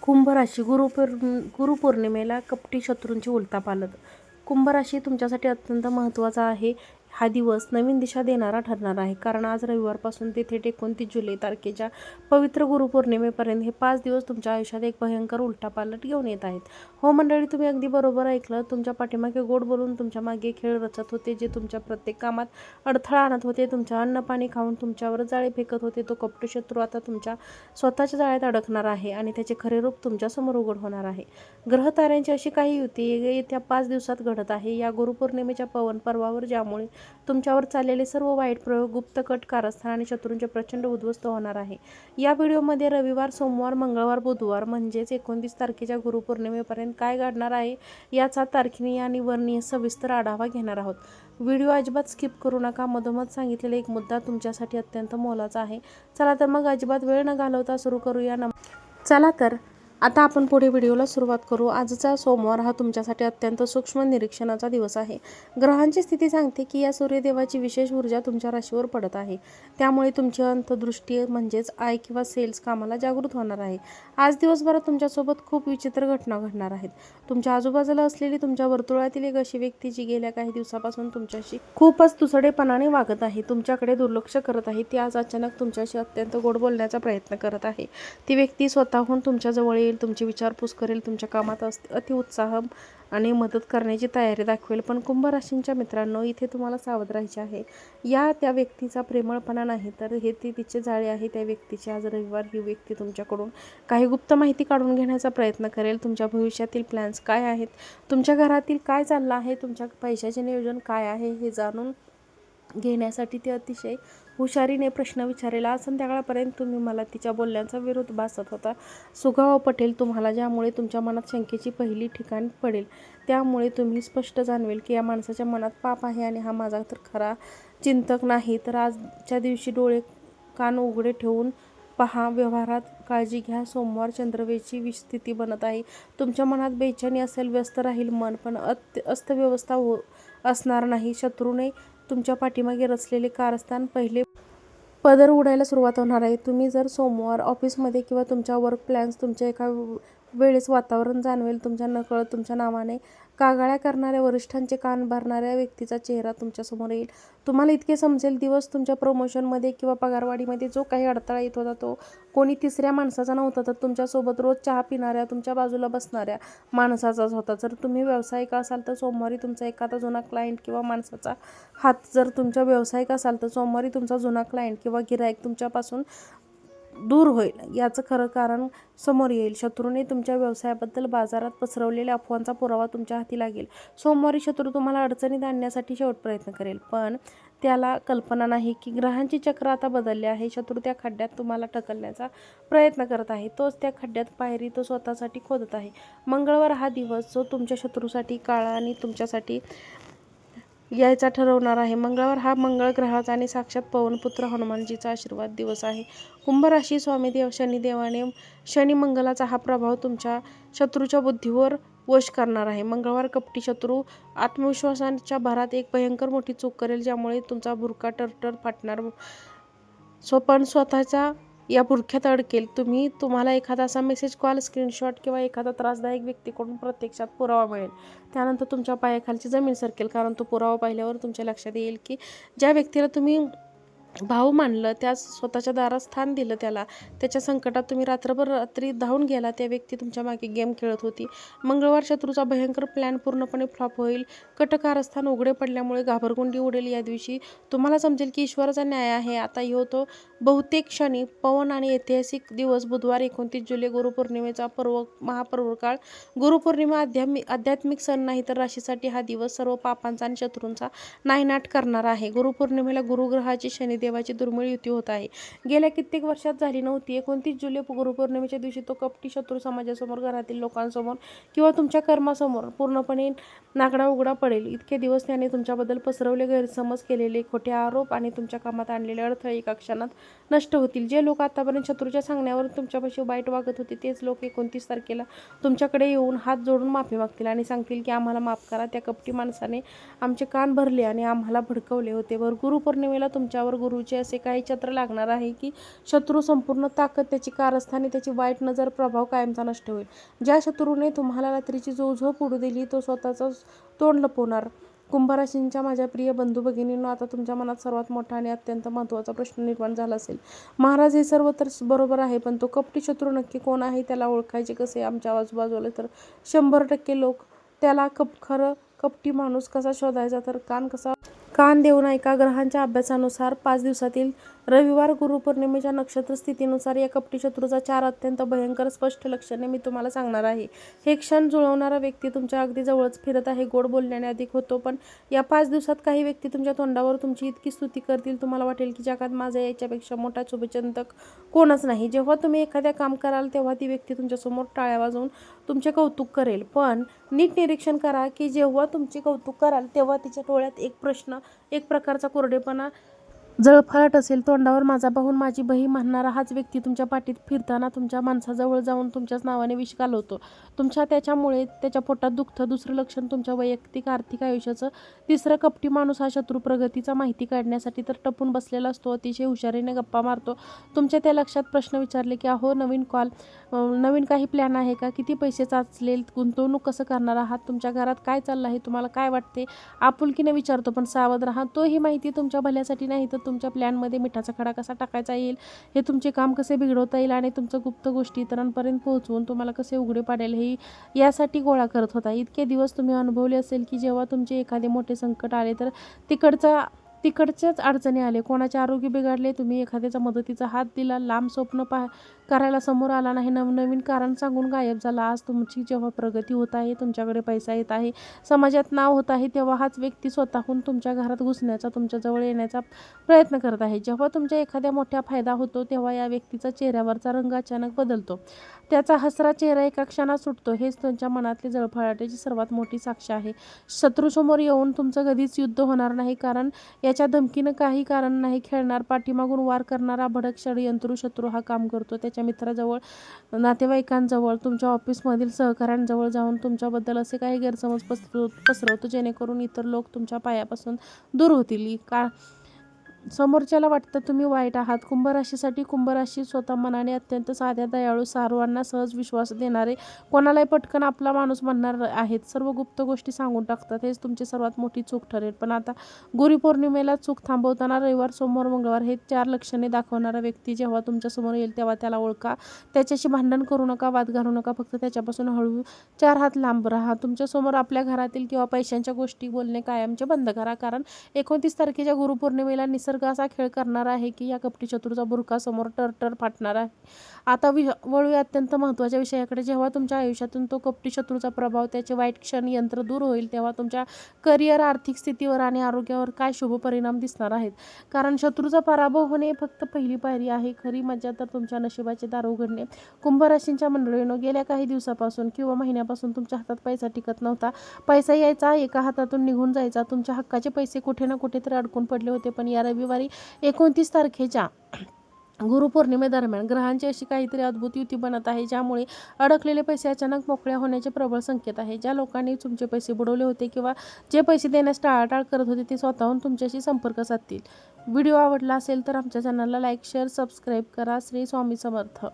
कुंभ राशी गुरुपौर्णिमेला कपटी शत्रूंची उलथापालथ. कुंभ राशी तुमच्यासाठी अत्यंत महत्त्वाचा आहे. हा दिवस नवीन दिशा देणारा ठरणार आहे, कारण आज रविवारपासून ते थेट 29 जुलै तारखेच्या पवित्र गुरुपौर्णिमेपर्यंत हे 5 दिवस तुमच्या आयुष्यात एक भयंकर उलथापालथ घेऊन येत आहेत. हो मंडळी, तुम्ही अगदी बरोबर ऐकलं. तुमच्या पाठीमागे गोड बोलून तुमच्या मागे खेळ रचत होते, जे तुमच्या प्रत्येक कामात अडथळा आणत होते, तुमच्या अन्न पाणी खाऊन तुमच्यावर जाळे फेकत होते. तो कपटी शत्रू आता तुमच्या स्वतःच्या जाळ्यात अडकणार आहे आणि त्याचे खरे रूप तुमच्यासमोर उघड होणार आहे. ग्रहताऱ्यांची अशी काही युती येत्या 5 दिवसात घडत आहे. या गुरुपौर्णिमेच्या पवन पर्वावर, ज्यामुळे तुमच्यावर चाललेले सर्व वाईट प्रयोग, गुप्त कट, कारस्थान आणि शत्रूंचे प्रचंड उद्ध्वस्त होणार आहे. या व्हिडिओमध्ये रविवार, सोमवार, मंगळवार, बुधवार म्हणजेच 29 तारखेच्या गुरुपौर्णिमेपर्यंत काय घडणार आहे याचा तार्किक आणि वर्णीय सविस्तर आढावा घेणार आहोत. व्हिडिओ अजिबात स्किप करू नका. मधोमध सांगितलेला एक मुद्दा तुमच्यासाठी अत्यंत मोलाचा आहे. चला तर मग अजिबात वेळ न घालवता सुरू करूया. चला तर आता आपण पुढे व्हिडिओला सुरुवात करू. आजचा सोमवार हा तुमच्यासाठी अत्यंत सूक्ष्म निरीक्षणाचा दिवस आहे. ग्रहांची स्थिती सांगते की या सूर्यदेवाची विशेष ऊर्जा तुमच्या राशीवर पडत आहे. त्यामुळे तुमची अंतर्दृष्टी म्हणजेच आय किंवा सेल्स कामाला जागृत होणार आहे. आज दिवसभरात तुमच्यासोबत खूप विचित्र घटना घडणार आहेत. तुमच्या आजूबाजूला असलेली तुमच्या वर्तुळातील एक अशी व्यक्ती जी गेल्या काही दिवसापासून तुमच्याशी खूपच तुसडेपणाने वागत आहे, तुमच्याकडे दुर्लक्ष करत आहे, ती आज अचानक तुमच्याशी अत्यंत गोड बोलण्याचा प्रयत्न करत आहे. ती व्यक्ती स्वतःहून तुमच्या जवळ येईल, तुमची विचारपूस करेल, तुमच्या कामात अतिउत्साह आणि मदत करण्याची तयारी दाखवेल. पण कुंभ राशींच्या मित्रांनो, इथे तुम्हाला सावध राहायचे आहे. त्या व्यक्तीचा प्रेमळपणा नाही, तर हे तिचे जाळे आहे. त्या व्यक्तीचे आज रविवार ही व्यक्ती तुमच्याकडून काही गुप्त माहिती काढून घेण्याचा प्रयत्न करेल. तुमच्या भविष्यातील प्लॅन्स काय आहेत, तुमच्या घरातील काय चाललं आहे, तुमच्या पैशाचे नियोजन काय आहे हे जाणून घेण्यासाठी ते अतिशय हुशारीने प्रश्न विचारेल. आज संध्याकाळपर्यंत तुम्ही मला तिच्या बोलण्याचा विरोध भासत होता सुगावा पटेल तुम्हाला, ज्यामुळे तुमच्या मनात शंकेची पहिली ठिकाण पडेल. त्यामुळे तुम्ही स्पष्ट जाणवेल की या माणसाच्या मनात पाप आहे आणि हा माझा तर खरा चिंतक नाही. तर आजच्या दिवशी डोळे कान उघडे ठेवून पहा. व्यवहारात काळजी घ्या. सोमवार चंद्रवेची स्थिती बनत आहे. तुमच्या मनात बेचैनी असेल, व्यस्त राहील मन, पण अस्तव्यवस्था असणार नाही. शत्रूने तुमच्या पाठीमागे रचलेले कारस्थान पहिले पदर उडायला सुरुवात होणार आहे. तुम्ही जर सोमवार ऑफिसमध्ये किंवा तुमच्या वर्क प्लॅन्स तुमच्या एका वेळेस वातावरण जाणवेल. तुमच्या नकळत तुमच्या नावाने कागाळ्या करणाऱ्या वरिष्ठांचे कान भरणाऱ्या व्यक्तीचा चेहरा तुमच्यासमोर येईल. तुम्हाला इतके समजेल, दिवस तुमच्या प्रमोशनमध्ये किंवा पगारवाढीमध्ये जो काही अडथळा येत होता तो कोणी तिसऱ्या माणसाचा नव्हता, तर तुमच्यासोबत रोज चहा पिणाऱ्या, तुमच्या बाजूला बसणाऱ्या माणसाचाच होता. जर तुम्ही व्यावसायिक असाल तर सोमवारी तुमचा एखादा जुना क्लायंट किंवा माणसाचा हात, जर तुमच्या व्यावसायिक असाल तर सोमवारी तुमचा जुना क्लायंट किंवा गिराईक तुमच्यापासून दूर होईल. याचं खरं कारण समोर येईल. शत्रूने तुमच्या व्यवसायाबद्दल बाजारात पसरवलेल्या अफवांचा पुरावा तुमच्या हाती लागेल. सोमवारी शत्रू तुम्हाला अडचणीत आणण्यासाठी शेवट प्रयत्न करेल, पण त्याला कल्पना नाही की ग्रहांची चक्र आता बदलले आहे. शत्रू त्या खड्ड्यात तुम्हाला ढकलण्याचा प्रयत्न करत आहे. तोच त्या खड्ड्यात पायरी तो स्वतःसाठी खोदत आहे. मंगळवार हा दिवस जो तुमच्या शत्रूसाठी काळा आणि तुमच्यासाठी यायचा ठरवणार आहे. मंगळवार हा मंगळ ग्रहाचा आणि साक्षात पवनपुत्र हनुमानजीचा आशीर्वाद दिवस आहे. कुंभ राशी स्वामीदेव शनिदेवाने शनी मंगलाचा हा प्रभाव तुमच्या शत्रूच्या बुद्धीवर वश करणार आहे. मंगळवार कपटी शत्रू आत्मविश्वासाच्या भरात एक भयंकर मोठी चूक करेल, ज्यामुळे तुमचा बुरका टरटर फाटणार. पण स्वतःच्या या बुरख्यात अडकेल. तुम्हाला एखादा असा मेसेज, कॉल, स्क्रीनशॉट किंवा एखादा त्रासदायक व्यक्तीकडून प्रत्यक्षात पुरावा मिळेल. त्यानंतर तुमच्या पायाखालची जमीन सरकेल, कारण तो पुरावा पाहिल्यावर तुमच्या लक्षात येईल की ज्या व्यक्तीला तुम्ही भाऊ मानलं, त्यास स्वतःच्या दारात स्थान दिलं, त्याच्या संकटात तुम्ही रात्री धावून गेला, त्या व्यक्ती तुमच्या मागे गेम खेळत होती. मंगळवार शत्रूचा भयंकर प्लॅन पूर्णपणे फ्लॉप होईल. कटकारस्थान उघडे पडल्यामुळे घाबरगुंडी उडेल. या दिवशी तुम्हाला समजेल की ईश्वराचा न्याय आहे. आता होतो बहुतेक क्षणी पवन आणि ऐतिहासिक दिवस बुधवार 29 जुलै गुरुपौर्णिमेचा महापर्व काळ. गुरुपौर्णिमा आध्यात्मिक सण नाही, तर राशीसाठी हा दिवस सर्व पापांचा आणि शत्रूंचा नायनाट करणारा आहे. गुरुपौर्णिमेला गुरुग्रहाची शनिदेवाची दुर्मिळ युती होत आहे. गेल्या कित्येक वर्षात झाली नव्हती. 29 जुलै गुरुपौर्णिमेच्या दिवशी तो कपटी शत्रू समाजासमोर, घरातील लोकांसमोर किंवा तुमच्या कर्मासमोर पूर्णपणे नागडा उघडा पडेल. इतके दिवस त्याने तुमच्याबद्दल पसरवले गैरसमज, केलेले खोटे आरोप आणि तुमच्या कामात आणलेले अडथळे एका क्षणात नष्ट होतील. जे लोक आतापर्यंत शत्रूच्या सांगण्यावर तुमच्यापाशी वाईट वागत होते, तेच लोक 29 तारखेला तुमच्याकडे येऊन हात जोडून माफी मागतील आणि सांगतील की आम्हाला माफ करा. त्या कपटी माणसाने आमचे कान भरले आणि आम्हाला भडकवले होते. गुरुपौर्णिमेला तुमच्यावर गुरुचे असे काही छत्र लागणार आहे की शत्रू संपूर्ण ताकद, त्याची कारस्थाने, त्याची वाईट नजर, प्रभाव कायमचा नष्ट होईल. ज्या शत्रूने तुम्हाला रात्रीची झोप उडू दिली तो स्वतःचं तोंड लपवणार. कुंभराशींच्या माझ्या प्रिय बंधू भगिनींनो, आता तुमच्या मनात सर्वात मोठा आणि अत्यंत महत्त्वाचा प्रश्न निर्माण झाला असेल. महाराज, हे सर्व तर बरोबर आहे, पण तो कपटी शत्रू नक्की कोण आहे, त्याला ओळखायचे कसे? आमच्या आजूबाजूला तर 100% लोक त्याला खरं कपटी माणूस कसा शोधायचा, तर कान देऊन ऐका. ग्रहांच्या अभ्यासानुसार 5 दिवसातील रविवार गुरुपौर्णिमेच्या नक्षत्र स्थितीनुसार या कपटी शत्रूचा 4 अत्यंत भयंकर स्पष्ट लक्षणे मी तुम्हाला सांगणार आहे. हे क्षण जुळवणारा व्यक्ती तुमच्या अगदी जवळच फिरत आहे. गोड बोलण्याने अधिक होतो, पण या 5 दिवसात काही व्यक्ती तुमच्या तोंडावर तुमची इतकी स्तुती करतील, तुम्हाला वाटेल की जगात माझा याच्यापेक्षा मोठा शुभचिंतक कोणच नाही. जेव्हा तुम्ही एखाद्या काम कराल तेव्हा ती व्यक्ती तुमच्यासमोर टाळ्या वाजवून तुमचे कौतुक करेल, पण नीट निरीक्षण करा की जेव्हा तुमचे कौतुक कराल तेव्हा तिच्या डोळ्यात एक प्रश्न, एक प्रकारचा कोरडेपणा जळफळाट असेल. तोंडावर माझा पाहून माझी बही म्हणणारा हाच व्यक्ती तुमच्या पाठीत फिरताना तुमच्या माणसाजवळ जाऊन तुमच्याच नावाने विष घालवतो. त्याच्यामुळे त्याच्या पोटात दुखतं. दुसरं लक्षण तुमच्या वैयक्तिक आर्थिक आयुष्याचं. तिसरं, कपटी माणूस हा शत्रू प्रगतीचा माहिती काढण्यासाठी तर टपून बसलेला असतो. अतिशय हुशारीने गप्पा मारतो. तुमच्या त्या लक्षात प्रश्न विचारले की अहो, नवीन काही प्लॅन आहे का? किती पैसे साचलेत? गुंतवणूक कसं करणार आहात? तुमच्या घरात काय चाललं आहे? तुम्हाला काय वाटते? आपुलकीने विचारतो, पण सावध राहा. तो ही माहिती तुमच्या भल्यासाठी नाही, तर तुमच्या प्लॅनमध्ये मिठाचा खडा कसा टाकायचा येईल, हे तुमचे काम कसे बिघडवता येईल आणि तुमचं गुप्त गोष्टी इतरांपर्यंत पोहोचवून तुम्हाला कसे उघडे पाडेल, हे यासाठी गोळा करत होता. इतके दिवस तुम्ही अनुभवले असेल की जेव्हा तुमचे एखादे मोठे संकट आले तर तिकडच्याच अडचणी आले, कोणाचे आरोग्य बिघडले, तुम्ही एखाद्याचा मदतीचा हात दिला, लांब स्वप्न करायला समोर आला नाही, नवनवीन कारण सांगून गायब झाला. आज तुमची जेव्हा प्रगती होत आहे, तुमच्याकडे पैसा येत आहे, समाजात नाव होत आहे, तेव्हा हाच व्यक्ती स्वतःहून तुमच्या घरात घुसण्याचा, तुमच्याजवळ येण्याचा प्रयत्न करत आहे. जेव्हा तुमच्या एखाद्या मोठ्या फायदा होतो तेव्हा या व्यक्तीचा चेहऱ्यावरचा रंग अचानक बदलतो. त्याचा हसरा चेहरा एका क्षणात सुटतो. हेच तुमच्या मनातली जळफळाटाची सर्वात मोठी साक्ष आहे. शत्रूसमोर येऊन तुमचं कधीच युद्ध होणार नाही, कारण याच्या धमकीनं काही कारण नाही. खेळणार, पाठीमागून वार करणारा भडक षडयंत्रू शत्रू हा काम करतो. त्याच्या मित्राजवळ, नातेवाईकांजवळ, तुमच्या ऑफिसमधील सहकाऱ्यांजवळ जाऊन तुमच्याबद्दल असे काही गैरसमज पसरवतो जेणेकरून इतर लोक तुमच्या पायापासून दूर होतील. समोरच्याला वाटतं तुम्ही वाईट आहात. कुंभराशी स्वतः मनाने अत्यंत साध्या, दयाळू, सर्वांना सहज विश्वास देणारे, कोणालाही पटकन आपला माणूस म्हणणार आहेत. सर्व गुप्त गोष्टी सांगून टाकतात. हेच तुमची सर्वात मोठी चूक ठरेल. पण आता गुरुपौर्णिमेला चूक थांबवताना रविवार, सोमवार, मंगळवार हे 4 लक्षणे दाखवणारा व्यक्ती जेव्हा तुमच्यासमोर येईल तेव्हा त्याला ओळखा. त्याच्याशी भांडण करू नका, वाद घालू नका, फक्त त्याच्यापासून हळू 4 हात लांब राहा. तुमच्यासमोर आपल्या घरातील किंवा पैशांच्या गोष्टी बोलणे कायमचे बंद करा, कारण 29 तारखेच्या गुरुपौर्णिमेला निसर्ग असा खेळ करणार आहे की या कपटी शत्रूचा बुरखा समोर टरटर फाटणार आहे. आता वळूया अत्यंत महत्त्वाच्या विषयाकडे. जेव्हा तुमच्या आयुष्यातून तो कपटी शत्रूचा प्रभाव, त्याचे वाईट क्षण, यंत्र दूर होईल तेव्हा तुमच्या करिअर, आर्थिक स्थितीवर आणि आरोग्यावर काय शुभ परिणाम दिसणार आहेत. कारण शत्रूचा पराभव होणे फक्त पहिली पायरी आहे. खरी मजा तर तुमच्या नशिबाचे दार उघडणे. कुंभराशींच्या मंडळींनो, गेल्या काही दिवसापासून किंवा महिन्यापासून तुमच्या हातात पैसा टिकत नव्हता. पैसा यायचा, एका हातातून निघून जायचा. तुमच्या हक्काचे पैसे कुठे ना कुठेतरी अडकून पडले होते. पण या रविवारी 29 तारखेच्या गुरुपौर्णिमेदरम्यान ग्रहांची अशी काहीतरी अद्भुत युती बनत आहे, ज्यामुळे अडकलेले पैसे अचानक मोकळ्या होण्याचे प्रबळ संकेत आहे. ज्या लोकांनी तुमचे पैसे बुडवले होते किंवा जे पैसे देण्यास टाळाटाळ करत होते ते स्वतःहून तुमच्याशी संपर्क साधतील. व्हिडिओ आवडला असेल तर आमच्या चॅनलला लाईक, शेअर, सबस्क्राईब करा. श्री स्वामी समर्थ.